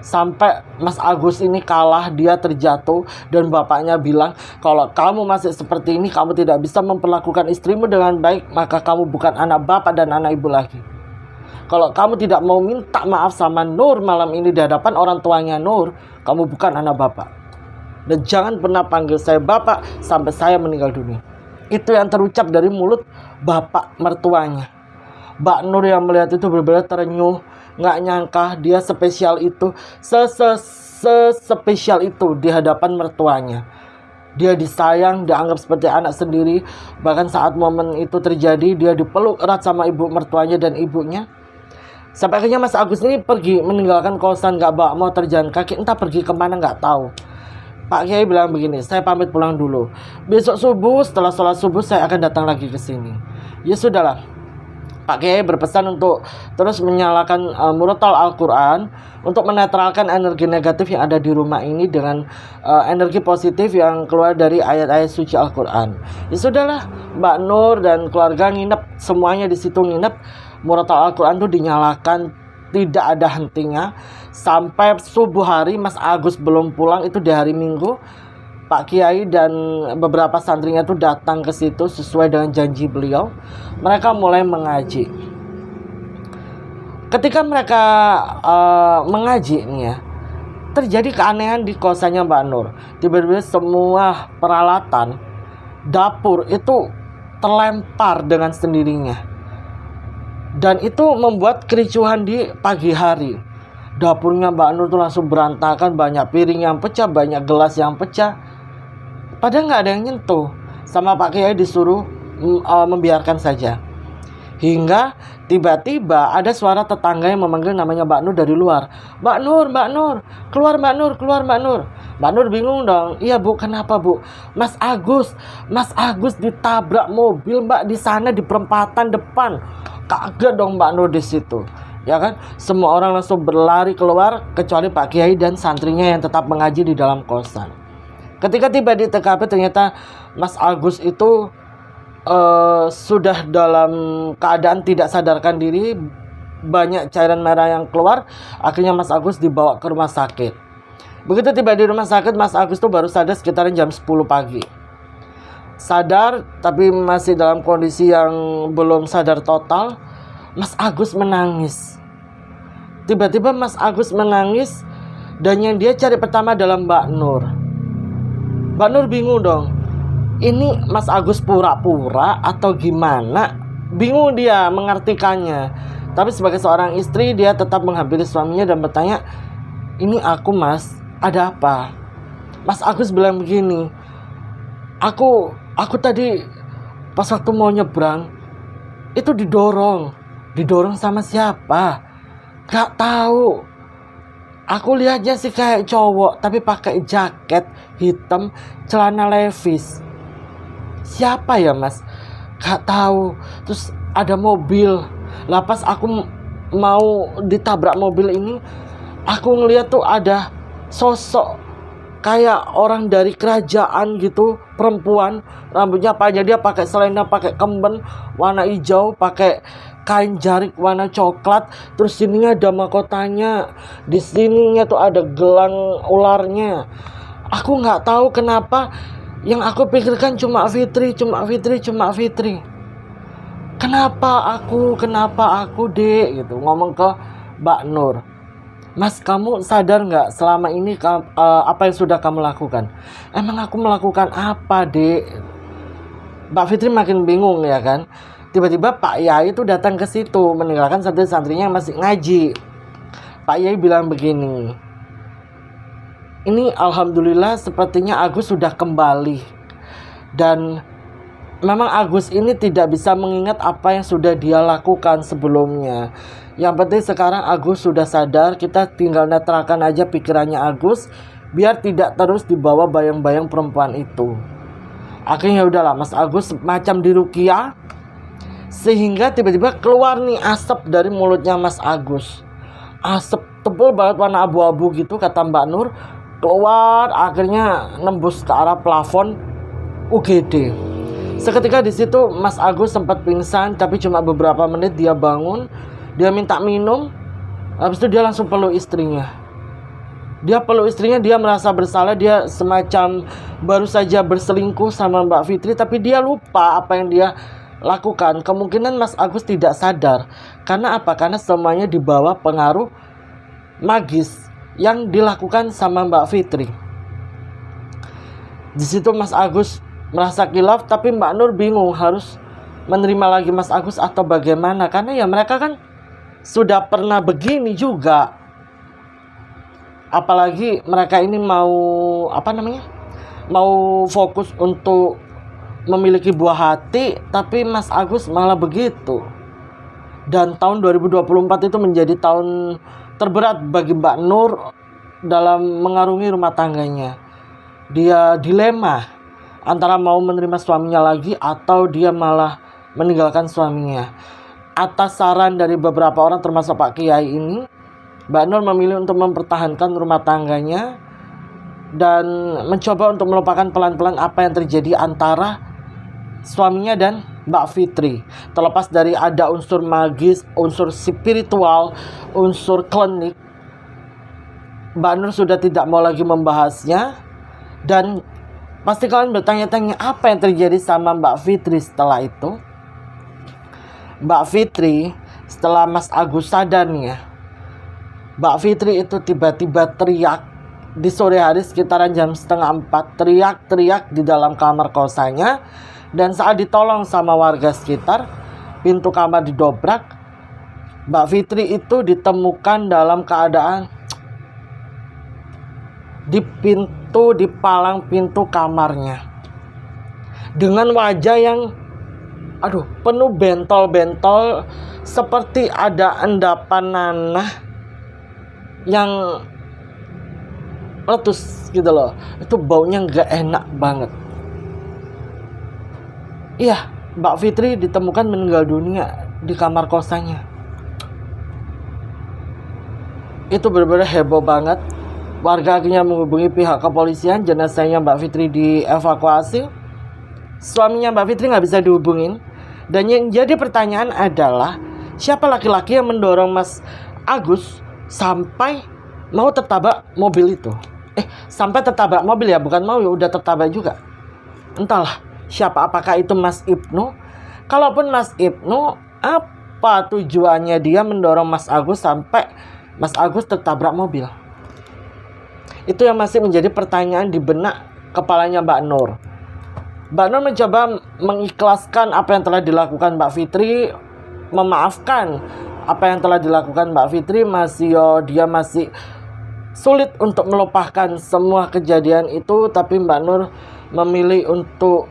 Sampai Mas Agus ini kalah, dia terjatuh, dan bapaknya bilang, kalau kamu masih seperti ini, kamu tidak bisa memperlakukan istrimu dengan baik, maka kamu bukan anak bapak dan anak ibu lagi. Kalau kamu tidak mau minta maaf sama Nur malam ini di hadapan orang tuanya Nur, kamu bukan anak bapak. Dan jangan pernah panggil saya bapak sampai saya meninggal dunia. Itu yang terucap dari mulut bapak mertuanya. Mbak Nur yang melihat itu benar-benar terenyuh. Nggak nyangka dia spesial itu, spesial itu di hadapan mertuanya. Dia disayang, dianggap seperti anak sendiri. Bahkan saat momen itu terjadi, dia dipeluk erat sama ibu mertuanya dan ibunya. Sampai akhirnya Mas Agus ini pergi meninggalkan kosan, gak bawa motor jalan kaki, entah pergi kemana gak tahu. Pak Kiai bilang begini, saya pamit pulang dulu. Besok subuh setelah sholat subuh saya akan datang lagi ke sini. Ya sudahlah. Pak Kiai berpesan untuk terus menyalakan murotal Al-Quran untuk menetralkan energi negatif yang ada di rumah ini dengan energi positif yang keluar dari ayat-ayat suci Al-Quran. Ya sudahlah, Mbak Nur dan keluarga nginep, semuanya di situ nginep. Murotal Al-Quran itu dinyalakan, tidak ada hentinya sampai subuh hari. Mas Agus belum pulang, itu di hari Minggu. Pak Kiai dan beberapa santrinya itu datang ke situ sesuai dengan janji beliau. Mereka mulai mengaji. Ketika mereka mengaji nih ya, terjadi keanehan di kosannya Mbak Nur. Tiba-tiba semua peralatan dapur itu terlempar dengan sendirinya. Dan itu membuat kericuhan di pagi hari. Dapurnya Mbak Nur tuh langsung berantakan, banyak piring yang pecah, banyak gelas yang pecah. Padahal nggak ada yang nyentuh. Sama Pak Kiai disuruh membiarkan saja. Hingga tiba-tiba ada suara tetangga yang memanggil namanya Mbak Nur dari luar. Mbak Nur, Mbak Nur, keluar Mbak Nur, keluar Mbak Nur. Mbak Nur bingung dong. Iya Bu, kenapa Bu? Mas Agus ditabrak mobil Mbak di sana di perempatan depan. Kaget dong Mbak Nur di situ. Ya kan? Semua orang langsung berlari keluar kecuali Pak Kiai dan santrinya yang tetap mengaji di dalam kosan. Ketika tiba di TKP ternyata Mas Agus itu sudah dalam keadaan tidak sadarkan diri, banyak cairan merah yang keluar. Akhirnya Mas Agus dibawa ke rumah sakit. Begitu tiba di rumah sakit, Mas Agus tuh baru sadar sekitaran jam 10 pagi. Sadar tapi masih dalam kondisi yang belum sadar total. Mas Agus menangis. Tiba-tiba Mas Agus menangis, dan yang dia cari pertama adalah Mbak Nur. Mbak Nur bingung dong. Ini Mas Agus pura-pura atau gimana? Bingung dia mengartikannya. Tapi sebagai seorang istri, dia tetap menghampiri suaminya dan bertanya, "Ini aku Mas, ada apa?" Mas Agus bilang begini, Aku tadi pas waktu mau nyebrang itu didorong sama siapa? Gak tahu. Aku lihatnya sih kayak cowok tapi pakai jaket hitam, celana levis. Siapa ya Mas? Gak tahu. Terus ada mobil. Lah pas aku mau ditabrak mobil ini, aku ngeliat tuh ada sosok kayak orang dari kerajaan gitu, perempuan, rambutnya panjang, dia pakai selendang, pakai kemben warna hijau, pakai kain jarik warna coklat, terus sininya ada mahkotanya, di sininya tuh ada gelang ularnya. Aku nggak tahu kenapa, yang aku pikirkan cuma Fitri. Kenapa aku Dek gitu, ngomong ke Mbak Nur. Mas, kamu sadar nggak selama ini apa yang sudah kamu lakukan? Emang aku melakukan apa, Dek? Mbak Fitri makin bingung ya kan. Tiba-tiba Pak Yai itu datang ke situ meninggalkan santri-santrinya yang masih ngaji. Pak Yai bilang begini, ini alhamdulillah sepertinya Agus sudah kembali. Dan memang Agus ini tidak bisa mengingat apa yang sudah dia lakukan sebelumnya. Yang penting sekarang Agus sudah sadar, kita tinggal netralkan aja pikirannya Agus. biar tidak terus dibawa bayang-bayang perempuan itu. Akhirnya udahlah, Mas Agus macam diruqyah, sehingga tiba-tiba keluar nih asap dari mulutnya Mas Agus. Asap tebal banget warna abu-abu gitu kata Mbak Nur. Keluar akhirnya nembus ke arah plafon UGD. Seketika di situ Mas Agus sempat pingsan, tapi cuma beberapa menit dia bangun, dia minta minum, habis itu dia langsung peluk istrinya. Dia peluk istrinya, dia merasa bersalah, dia semacam baru saja berselingkuh sama Mbak Fitri, tapi dia lupa apa yang dia lakukan. Kemungkinan Mas Agus tidak sadar. Karena apa? Karena semuanya di bawah pengaruh magis yang dilakukan sama Mbak Fitri. Di situ Mas Agus merasa kilaf, tapi Mbak Nur bingung harus menerima lagi Mas Agus atau bagaimana. Karena ya mereka kan sudah pernah begini juga. Apalagi mereka ini mau mau fokus untuk memiliki buah hati, tapi Mas Agus malah begitu. Dan tahun 2024 itu menjadi tahun terberat bagi Mbak Nur dalam mengarungi rumah tangganya. Dia dilema antara mau menerima suaminya lagi atau dia malah meninggalkan suaminya. Atas saran dari beberapa orang termasuk Pak Kiai ini, Mbak Nur memilih untuk mempertahankan rumah tangganya dan mencoba untuk melupakan pelan-pelan apa yang terjadi antara suaminya dan Mbak Fitri. Terlepas dari ada unsur magis, unsur spiritual, unsur klinik, Mbak Nur sudah tidak mau lagi membahasnya. Dan pasti kalian bertanya-tanya apa yang terjadi sama Mbak Fitri setelah itu. Mbak Fitri setelah Mas Agus sadar nih ya, Mbak Fitri itu tiba-tiba teriak di sore hari sekitaran jam 3:30, teriak-teriak di dalam kamar kosannya. Dan saat ditolong sama warga sekitar, pintu kamar didobrak. Mbak Fitri itu ditemukan dalam keadaan di palang pintu kamarnya dengan wajah yang penuh bentol-bentol, seperti ada endapan nanah yang letus gitu loh. Itu baunya gak enak banget. Iya, Mbak Fitri ditemukan meninggal dunia di kamar kosannya. Itu benar-benar heboh banget. Warga akhirnya menghubungi pihak kepolisian. Jenazahnya Mbak Fitri dievakuasi. Suaminya Mbak Fitri gak bisa dihubungin. Dan yang jadi pertanyaan adalah, siapa laki-laki yang mendorong Mas Agus sampai mau tertabrak mobil itu? Sampai tertabrak mobil ya, bukan mau ya, udah tertabrak juga. Entahlah siapa, apakah itu Mas Ibnu? Kalaupun Mas Ibnu, apa tujuannya dia mendorong Mas Agus sampai Mas Agus tertabrak mobil? Itu yang masih menjadi pertanyaan di benak kepalanya Mbak Nur. Mbak Nur mencoba mengikhlaskan apa yang telah dilakukan Mbak Fitri, memaafkan apa yang telah dilakukan Mbak Fitri. Dia masih sulit untuk melupakan semua kejadian itu. Tapi Mbak Nur memilih untuk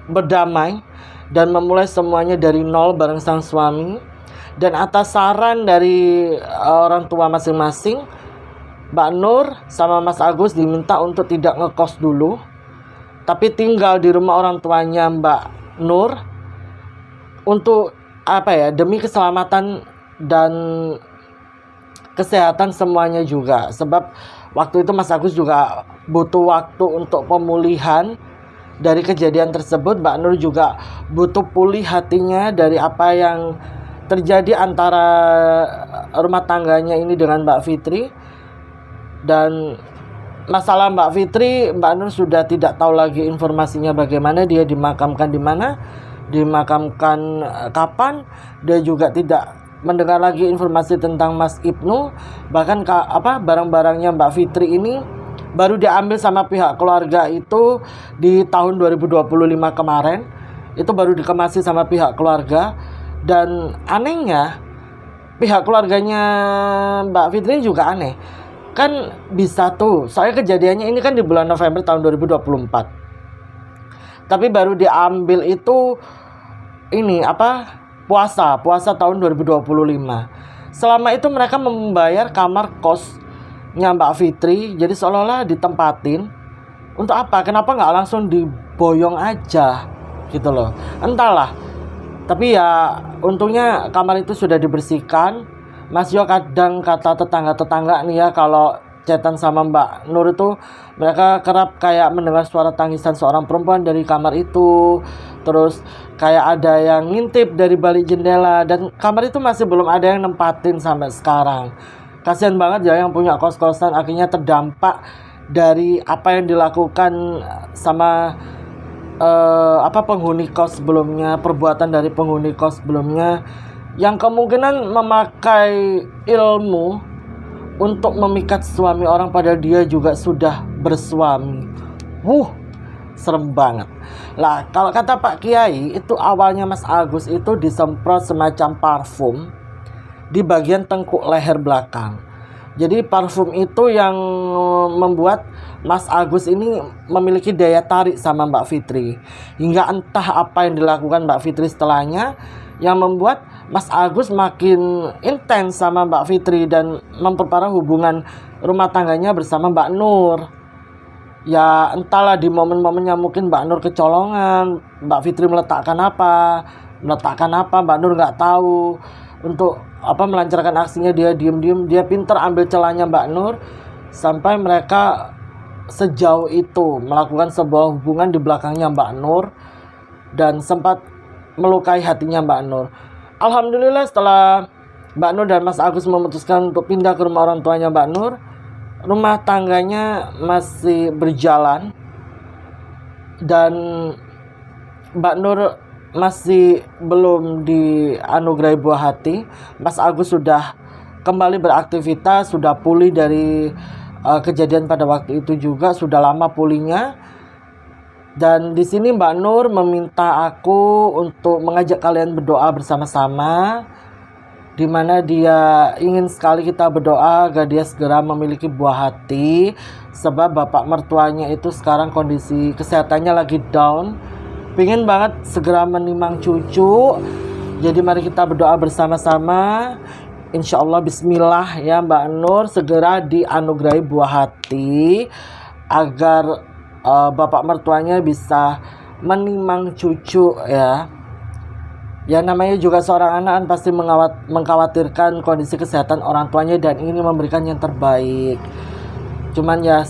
berdamai dan memulai semuanya dari nol bareng sang suami. Dan atas saran dari orang tua masing-masing, Mbak Nur sama Mas Agus diminta untuk tidak ngekos dulu, tapi tinggal di rumah orang tuanya Mbak Nur untuk demi keselamatan dan kesehatan semuanya juga. Sebab waktu itu Mas Agus juga butuh waktu untuk pemulihan dari kejadian tersebut. Mbak Nur juga butuh pulih hatinya dari apa yang terjadi antara rumah tangganya ini dengan Mbak Fitri. Dan masalah Mbak Fitri, Mbak Nur sudah tidak tahu lagi informasinya bagaimana, dia dimakamkan di mana, dimakamkan kapan. Dia juga tidak mendengar lagi informasi tentang Mas Ibnu. Bahkan barang-barangnya Mbak Fitri ini baru diambil sama pihak keluarga itu di tahun 2025 kemarin. Itu baru dikemasi sama pihak keluarga. Dan anehnya pihak keluarganya Mbak Fitri juga aneh. Kan bisa tuh, soalnya kejadiannya ini kan di bulan November tahun 2024. Tapi baru diambil itu puasa tahun 2025. Selama itu mereka membayar kamar kos Mbak Fitri, jadi seolah-olah ditempatin. Untuk apa? Kenapa nggak langsung diboyong aja gitu loh, entahlah. Tapi ya untungnya kamar itu sudah dibersihkan. Mas Yo kadang kata tetangga-tetangga nih ya, kalau chatan sama Mbak Nur itu mereka kerap kayak mendengar suara tangisan seorang perempuan dari kamar itu. Terus kayak ada yang ngintip dari balik jendela, dan kamar itu masih belum ada yang nempatin sampai sekarang. Kasihan banget ya yang punya kos-kosan, akhirnya terdampak dari apa yang dilakukan sama penghuni kos sebelumnya, perbuatan dari penghuni kos sebelumnya yang kemungkinan memakai ilmu untuk memikat suami orang padahal dia juga sudah bersuami. Serem banget. Lah, kalau kata Pak Kiai, itu awalnya Mas Agus itu disemprot semacam parfum di bagian tengkuk leher belakang. Jadi parfum itu yang membuat Mas Agus ini memiliki daya tarik sama Mbak Fitri. Hingga entah apa yang dilakukan Mbak Fitri setelahnya yang membuat Mas Agus makin intens sama Mbak Fitri dan memperparah hubungan rumah tangganya bersama Mbak Nur. Ya entahlah, di momen-momennya mungkin Mbak Nur kecolongan, Mbak Fitri meletakkan apa Mbak Nur nggak tahu. Untuk melancarkan aksinya dia diem-diem, dia pintar ambil celahnya Mbak Nur, sampai mereka sejauh itu melakukan sebuah hubungan di belakangnya Mbak Nur dan sempat melukai hatinya Mbak Nur. Alhamdulillah setelah Mbak Nur dan Mas Agus memutuskan untuk pindah ke rumah orang tuanya Mbak Nur, rumah tangganya masih berjalan dan Mbak Nur masih belum dianugerahi buah hati. Mas Agus sudah kembali beraktivitas, sudah pulih dari kejadian pada waktu itu juga, sudah lama pulihnya. Dan di sini Mbak Nur meminta aku untuk mengajak kalian berdoa bersama-sama, di mana dia ingin sekali kita berdoa agar dia segera memiliki buah hati, sebab bapak mertuanya itu sekarang kondisi kesehatannya lagi down. Pengen banget segera menimang cucu. Jadi mari kita berdoa bersama-sama. Insya Allah bismillah ya, Mbak Nur segera dianugerahi buah hati agar bapak mertuanya bisa menimang cucu ya. Ya namanya juga seorang anak pasti mengkhawatirkan kondisi kesehatan orang tuanya dan ingin memberikan yang terbaik. Cuman ya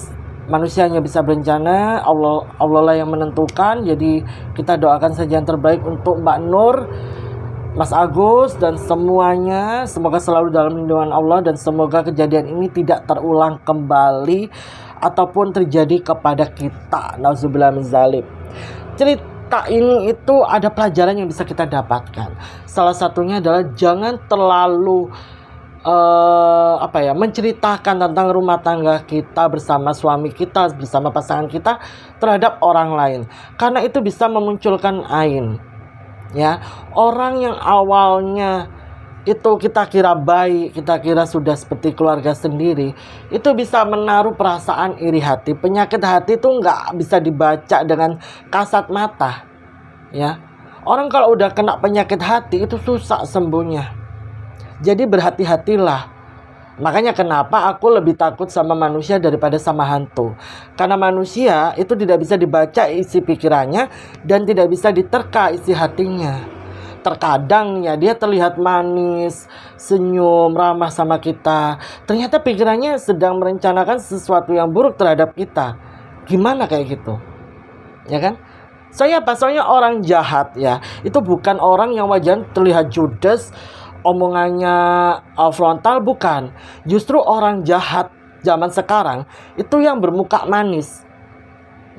manusia hanya bisa berencana, Allah lah yang menentukan. Jadi kita doakan saja yang terbaik untuk Mbak Nur, Mas Agus dan semuanya. Semoga selalu dalam lindungan Allah dan semoga kejadian ini tidak terulang kembali ataupun terjadi kepada kita. Nauzubillah min zalik. Cerita ini itu ada pelajaran yang bisa kita dapatkan. Salah satunya adalah jangan terlalu menceritakan tentang rumah tangga kita bersama suami kita, bersama pasangan kita terhadap orang lain, karena itu bisa memunculkan ain ya. Orang yang awalnya itu kita kira baik, kita kira sudah seperti keluarga sendiri, itu bisa menaruh perasaan iri hati. Penyakit hati itu nggak bisa dibaca dengan kasat mata ya. Orang kalau udah kena penyakit hati itu susah sembuhnya. Jadi berhati-hatilah. Makanya kenapa aku lebih takut sama manusia daripada sama hantu. Karena manusia itu tidak bisa dibaca isi pikirannya dan tidak bisa diterka isi hatinya. Terkadang ya dia terlihat manis, senyum, ramah sama kita. Ternyata pikirannya sedang merencanakan sesuatu yang buruk terhadap kita. Gimana kayak gitu? Ya kan? Soalnya orang jahat ya, itu bukan orang yang wajahnya terlihat judes, omongannya frontal, bukan. Justru orang jahat zaman sekarang itu yang bermuka manis.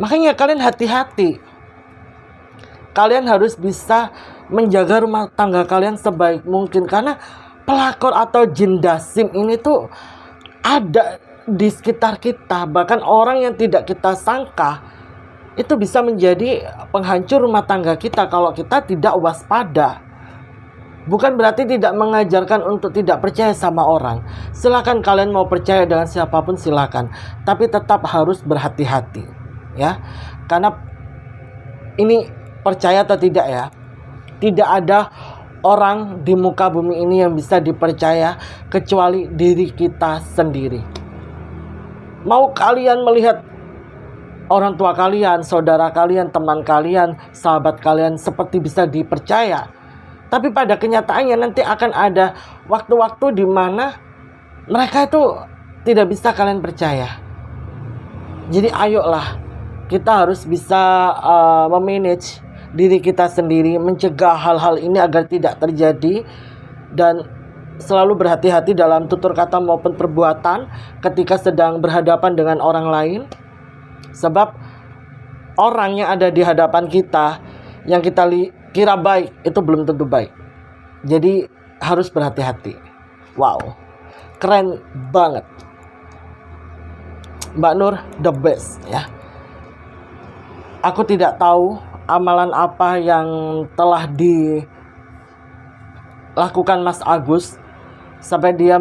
Makanya kalian hati-hati. Kalian harus bisa menjaga rumah tangga kalian sebaik mungkin, karena pelakor atau jin dasim ini tuh ada di sekitar kita. Bahkan orang yang tidak kita sangka itu bisa menjadi penghancur rumah tangga kita kalau kita tidak waspada. Bukan berarti tidak mengajarkan untuk tidak percaya sama orang. Silakan kalian mau percaya dengan siapapun silakan, tapi tetap harus berhati-hati ya. Karena ini percaya atau tidak ya, tidak ada orang di muka bumi ini yang bisa dipercaya kecuali diri kita sendiri. Mau kalian melihat orang tua kalian, saudara kalian, teman kalian, sahabat kalian seperti bisa dipercaya, tapi pada kenyataannya nanti akan ada waktu-waktu di mana mereka itu tidak bisa kalian percaya. Jadi ayolah, kita harus bisa memanage diri kita sendiri, mencegah hal-hal ini agar tidak terjadi, dan selalu berhati-hati dalam tutur kata maupun perbuatan ketika sedang berhadapan dengan orang lain. Sebab orang yang ada di hadapan kita, yang kita kira baik, itu belum tentu baik. Jadi harus berhati-hati. Wow, keren banget. Mbak Nur the best ya. Aku tidak tahu amalan apa yang telah dilakukan Mas Agus sampai dia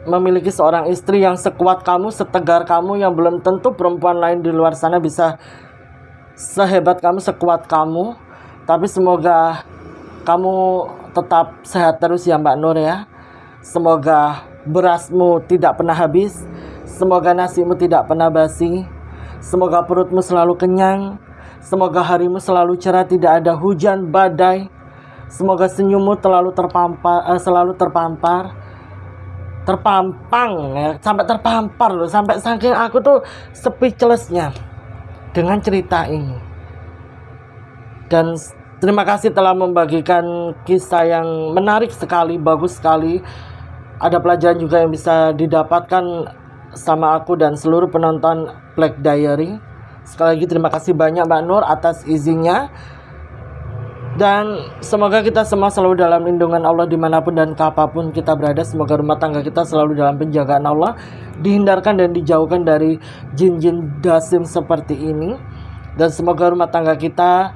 memiliki seorang istri yang sekuat kamu, setegar kamu, yang belum tentu perempuan lain di luar sana bisa sehebat kamu, sekuat kamu. Tapi semoga kamu tetap sehat terus ya Mbak Nur ya. Semoga berasmu tidak pernah habis, semoga nasimu tidak pernah basi, semoga perutmu selalu kenyang, semoga harimu selalu cerah, tidak ada hujan badai, semoga senyummu selalu terpampang ya, sampai terpampar loh, sampai saking aku tuh speechlessnya dengan cerita ini. Dan terima kasih telah membagikan kisah yang menarik sekali, bagus sekali. Ada pelajaran juga yang bisa didapatkan sama aku dan seluruh penonton Black Diary. Sekali lagi terima kasih banyak Mbak Nur atas izinnya. Dan semoga kita semua selalu dalam lindungan Allah dimanapun dan kapanpun kita berada. Semoga rumah tangga kita selalu dalam penjagaan Allah, dihindarkan dan dijauhkan dari jin-jin dasim seperti ini. Dan semoga rumah tangga kita,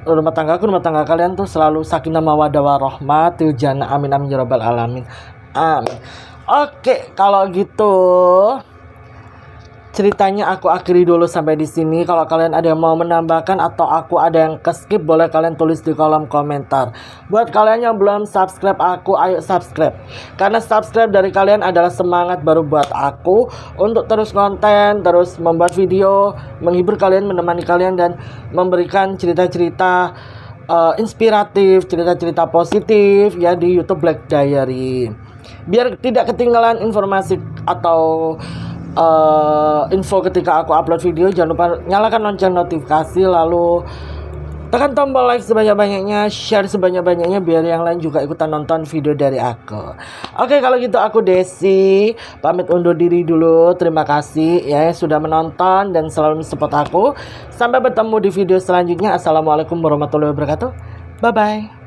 rumah tanggaku, rumah tangga kalian tuh selalu sakinah mawaddah warahmah til jannah. Amin amin ya rabbal alamin. Amin. Oke, kalau gitu ceritanya aku akhiri dulu sampai di sini. Kalau kalian ada yang mau menambahkan atau aku ada yang keskip, boleh kalian tulis di kolom komentar. Buat kalian yang belum subscribe aku, ayo subscribe. Karena subscribe dari kalian adalah semangat baru buat aku untuk terus konten, terus membuat video, menghibur kalian, menemani kalian, dan memberikan cerita-cerita inspiratif, cerita-cerita positif ya di YouTube Black Diary. Biar tidak ketinggalan informasi atau info ketika aku upload video, jangan lupa nyalakan lonceng notifikasi, lalu tekan tombol like sebanyak-banyaknya, share sebanyak-banyaknya biar yang lain juga ikutan nonton video dari aku. Oke, kalau gitu aku Desi pamit undur diri dulu. Terima kasih ya sudah menonton dan selalu support aku. Sampai bertemu di video selanjutnya. Assalamualaikum warahmatullahi wabarakatuh. Bye bye.